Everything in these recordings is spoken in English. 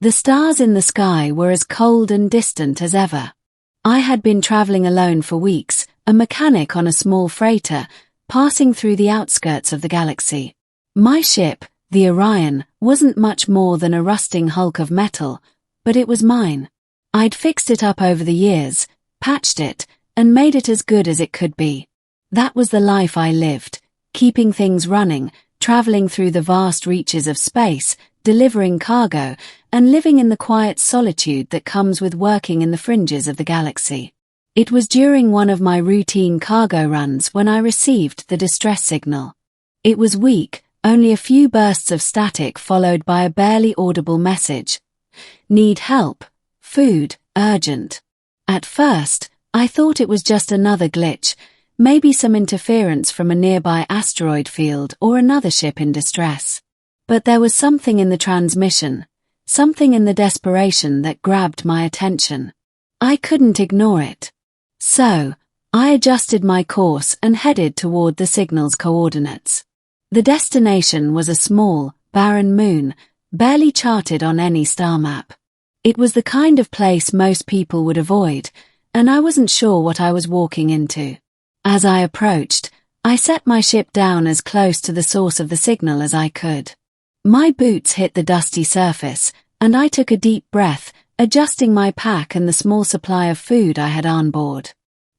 The stars in the sky were as cold and distant as ever. I had been traveling alone for weeks, a mechanic on a small freighter, passing through the outskirts of the galaxy. My ship, the Orion, wasn't much more than a rusting hulk of metal, but it was mine. I'd fixed it up over the years, patched it, and made it as good as it could be. That was the life I lived, keeping things running, traveling through the vast reaches of space, delivering cargo, and living in the quiet solitude that comes with working in the fringes of the galaxy. It was during one of my routine cargo runs when I received the distress signal. It was weak, only a few bursts of static followed by a barely audible message. Need help. Food, urgent. At first, I thought it was just another glitch, maybe some interference from a nearby asteroid field or another ship in distress. But there was something in the transmission, something in the desperation that grabbed my attention. I couldn't ignore it. So, I adjusted my course and headed toward the signal's coordinates. The destination was a small, barren moon, barely charted on any star map. It was the kind of place most people would avoid, and I wasn't sure what I was walking into. As I approached, I set my ship down as close to the source of the signal as I could. My boots hit the dusty surface, and I took a deep breath, adjusting my pack and the small supply of food I had on board.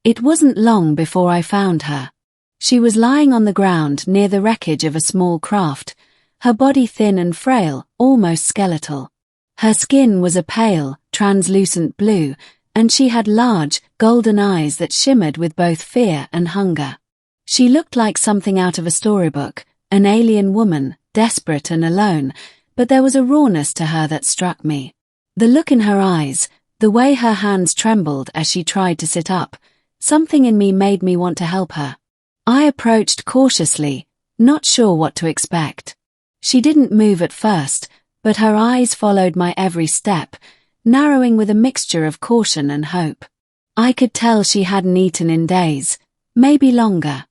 It wasn't long before I found her. She was lying on the ground near the wreckage of a small craft, her body thin and frail, almost skeletal. Her skin was a pale, translucent blue, and she had large, golden eyes that shimmered with both fear and hunger. She looked like something out of a storybook, an alien woman, desperate and alone, but there was a rawness to her that struck me. The look in her eyes, the way her hands trembled as she tried to sit up, something in me made me want to help her. I approached cautiously, not sure what to expect. She didn't move at first, but her eyes followed my every step, narrowing with a mixture of caution and hope. I could tell she hadn't eaten in days, maybe longer.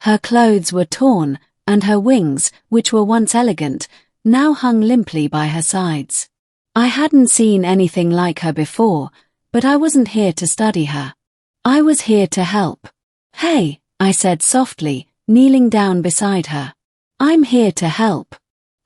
Her clothes were torn, and her wings, which were once elegant, now hung limply by her sides. I hadn't seen anything like her before, but I wasn't here to study her. I was here to help. "Hey," I said softly, kneeling down beside her. "I'm here to help."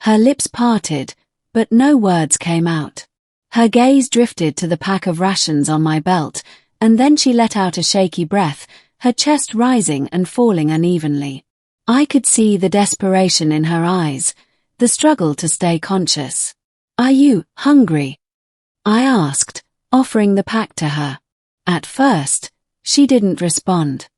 Her lips parted, but no words came out. Her gaze drifted to the pack of rations on my belt, and then she let out a shaky breath, her chest rising and falling unevenly. I could see the desperation in her eyes, the struggle to stay conscious. "Are you hungry?" I asked, offering the pack to her. At first, she didn't respond.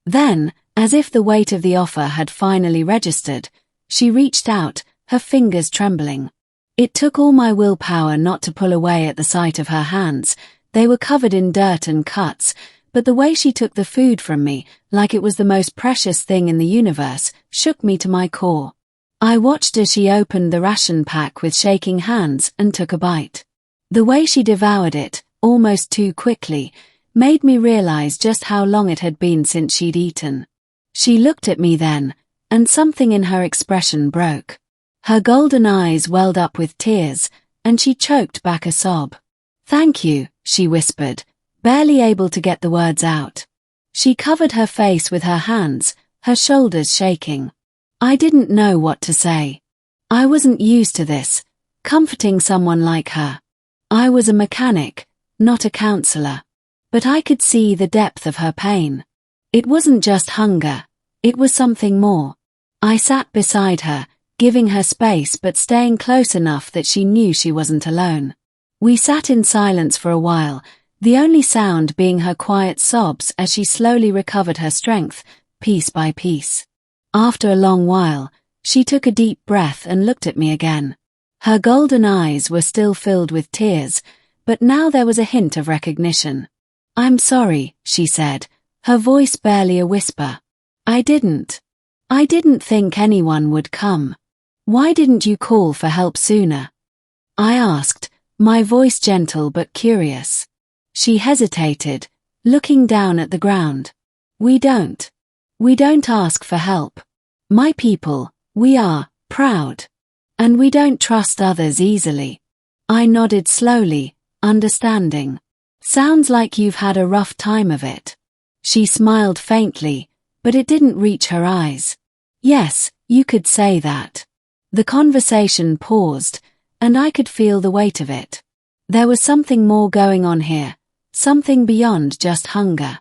Then, as if the weight of the offer had finally registered, she reached out, her fingers trembling. It took all my willpower not to pull away at the sight of her hands. They were covered in dirt and cuts, but the way she took the food from me, like it was the most precious thing in the universe, shook me to my core. I watched as she opened the ration pack with shaking hands and took a bite. The way she devoured it, almost too quickly, made me realize just how long it had been since she'd eaten. She looked at me then, and something in her expression broke. Her golden eyes welled up with tears, and she choked back a sob. "Thank you," she whispered, barely able to get the words out. She covered her face with her hands, her shoulders shaking. I didn't know what to say. I wasn't used to this, comforting someone like her. I was a mechanic, not a counselor. But I could see the depth of her pain. It wasn't just hunger, it was something more. I sat beside her, giving her space but staying close enough that she knew she wasn't alone. We sat in silence for a while, the only sound being her quiet sobs as she slowly recovered her strength, piece by piece. After a long while, she took a deep breath and looked at me again. Her golden eyes were still filled with tears, but now there was a hint of recognition. "I'm sorry," she said, her voice barely a whisper. I didn't think anyone would come. Why didn't you call for help sooner?" I asked, my voice gentle but curious. She hesitated, looking down at the ground. We don't ask for help. My people, we are proud. And we don't trust others easily. I nodded slowly, understanding. Sounds like you've had a rough time of it. She smiled faintly, but it didn't reach her eyes. Yes, you could say that. The conversation paused, and I could feel the weight of it. There was something more going on here, something beyond just hunger.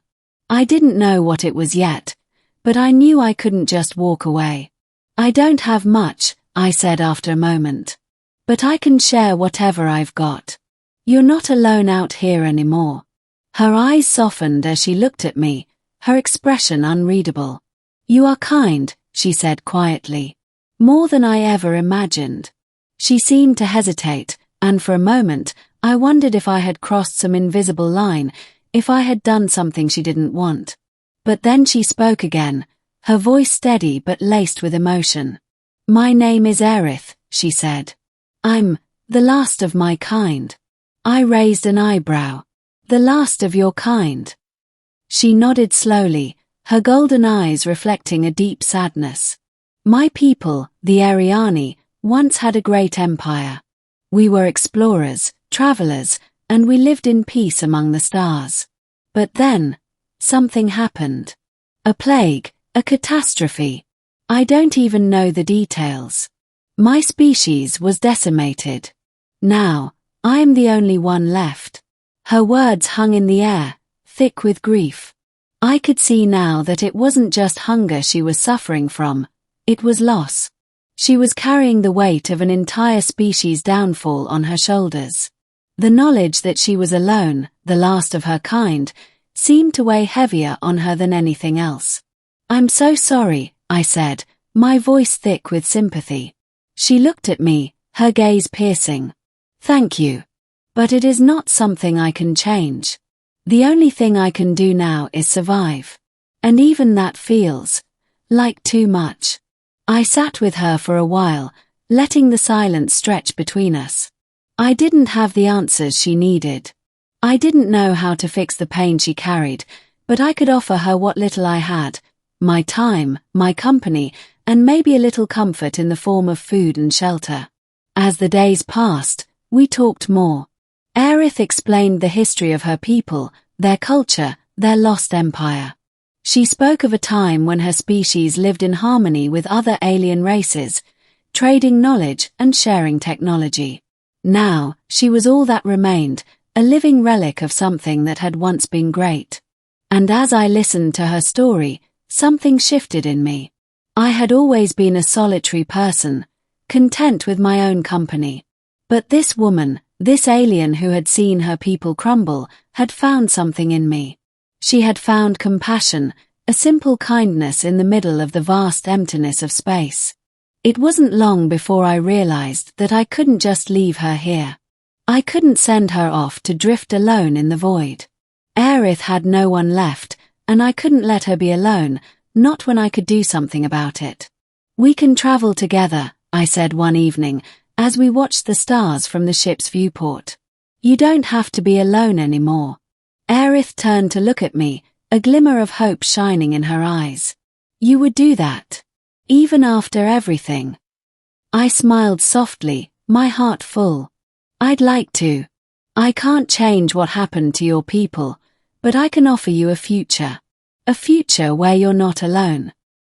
I didn't know what it was yet, but I knew I couldn't just walk away. I don't have much, I said after a moment. But I can share whatever I've got. You're not alone out here anymore. Her eyes softened as she looked at me, her expression unreadable. You are kind, she said quietly. More than I ever imagined. She seemed to hesitate, and for a moment, I wondered if I had crossed some invisible line, if I had done something she didn't want. But then she spoke again, her voice steady but laced with emotion. My name is Aerith, she said. I'm the last of my kind. I raised an eyebrow. The last of your kind. She nodded slowly, her golden eyes reflecting a deep sadness. My people, the Ariani, once had a great empire. We were explorers, travelers, and we lived in peace among the stars. But then, something happened. A plague, a catastrophe. I don't even know the details. My species was decimated. Now, I am the only one left. Her words hung in the air, thick with grief. I could see now that it wasn't just hunger she was suffering from, it was loss. She was carrying the weight of an entire species' downfall on her shoulders. The knowledge that she was alone, the last of her kind, seemed to weigh heavier on her than anything else. I'm so sorry, I said, my voice thick with sympathy. She looked at me, her gaze piercing. Thank you. But it is not something I can change. The only thing I can do now is survive. And even that feels like too much. I sat with her for a while, letting the silence stretch between us. I didn't have the answers she needed. I didn't know how to fix the pain she carried, but I could offer her what little I had, my time, my company, and maybe a little comfort in the form of food and shelter. As the days passed, we talked more. Aerith explained the history of her people, their culture, their lost empire. She spoke of a time when her species lived in harmony with other alien races, trading knowledge and sharing technology. Now, she was all that remained, a living relic of something that had once been great. And as I listened to her story, something shifted in me. I had always been a solitary person, content with my own company. But this woman, this alien who had seen her people crumble, had found something in me. She had found compassion, a simple kindness in the middle of the vast emptiness of space. It wasn't long before I realized that I couldn't just leave her here. I couldn't send her off to drift alone in the void. Aerith had no one left, and I couldn't let her be alone, not when I could do something about it. We can travel together, I said one evening, as we watched the stars from the ship's viewport. You don't have to be alone anymore. Aerith turned to look at me, a glimmer of hope shining in her eyes. You would do that? Even after everything? I smiled softly, my heart full. I'd like to. I can't change what happened to your people, but I can offer you a future. A future where you're not alone.